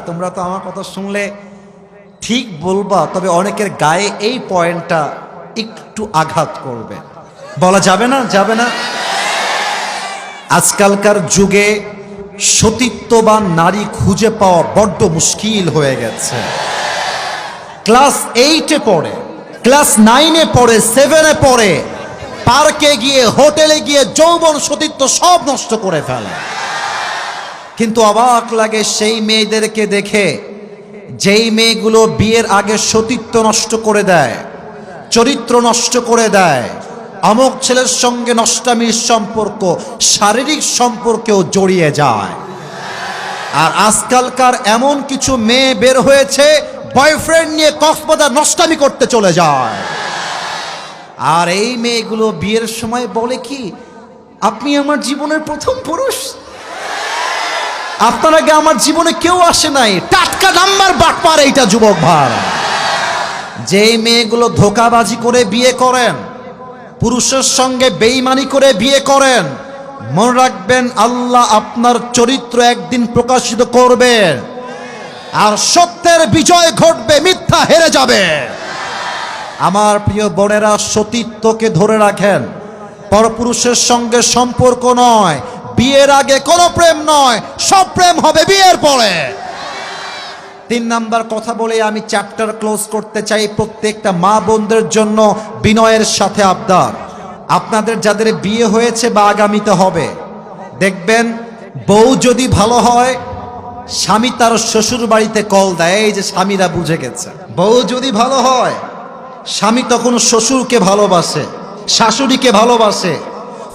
তোমরা তো আমার কথা শুনলে ঠিক বলবা, তবে অনেকের গায়ে এই পয়েন্টটা একটু আঘাত করবে। বলা যাবে না? যাবে না? আজকালকার যুগে সতীত্ববান নারী খুঁজে পাওয়া বড্ড মুশকিল হয়ে গেছে। ক্লাস 8-এ পড়ে, ক্লাস 9-এ পড়ে, 7-এ পড়ে, পার্কে গিয়ে, হোটেলে গিয়ে যৌবন সতীত্ব সব নষ্ট করে ফেলে। কিন্তু অবাক লাগে সেই মেয়েদেরকে দেখে, যেই মেয়েগুলো বিয়ের আগে সতীত্ব নষ্ট করে দেয়, চরিত্র নষ্ট করে দেয়, অমুক ছেলের সঙ্গে নষ্টামির সম্পর্ক, শারীরিক সম্পর্কেও জড়িয়ে যায়। আর আজকালকার এমন কিছু মেয়ে বের হয়েছে, বয়ফ্রেন্ড নিয়ে কক্সবাজার নষ্টামি করতে চলে যায়। আর এই মেয়েগুলো বিয়ের সময় বলে কি, আপনি আমার জীবনের প্রথম পুরুষ, আপনার আগে আমার জীবনে কেউ আসে নাই। টাটকা নাম্বার বাটপার এইটা যুবক ভাই। যেই মেয়েগুলো ধোঁকাবাজি করে বিয়ে করেন, পুরুষের সঙ্গে বেঈমানি করে বিয়ে করেন, মনে রাখবেন আল্লাহ আপনার চরিত্র একদিন প্রকাশিত করবেন, আর সত্যের বিজয় ঘটবে, মিথ্যা হেরে যাবে। আমার প্রিয় বোনেরা, সতীত্বকে ধরে রাখেন। পরপুরুষের সঙ্গে সম্পর্ক নয়, বিয়ের আগে কোনো প্রেম নয়, সব প্রেম হবে বিয়ের পরে। 3 নাম্বার কথা বলে আমি চ্যাপ্টার ক্লোজ করতে চাই। প্রত্যেকটা মা বোনদের জন্য বিনয়ের সাথে আবদার, আপনাদের যাদের বিয়ে হয়েছে বা আগামীতে হবে, দেখবেন বউ যদি ভালো হয়, স্বামী তার শ্বশুর বাড়িতে কল দেয়। এই যে স্বামীরা বুঝে গেছে, বউ যদি ভালো হয়, স্বামী তখন শ্বশুরকে ভালোবাসে, শাশুড়িকে ভালোবাসে,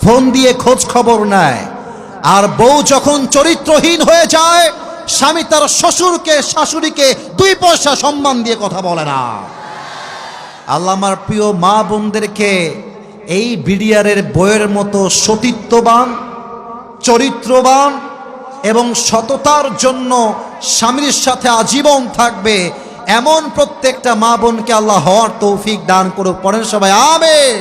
ফোন দিয়ে খোঁজ খবর নেয়। আর বউ যখন চরিত্রহীন হয়ে যায়, স্বামী তার শ্বশুরকে, শাশুড়িকে 2 পয়সা সম্মান দিয়ে কথা বলে না। আল্লাহ আমার প্রিয় মা বোনদেরকে এই বিডিআরের বইয়ের মতো সতীত্ববান, চরিত্রবান এবং সততার জন্য স্বামীর সাথে আজীবন থাকবে এমন প্রত্যেকটা মা বোনকে আল্লাহ হওয়ার তৌফিক দান করুক। পড়েন সবাই আমিন।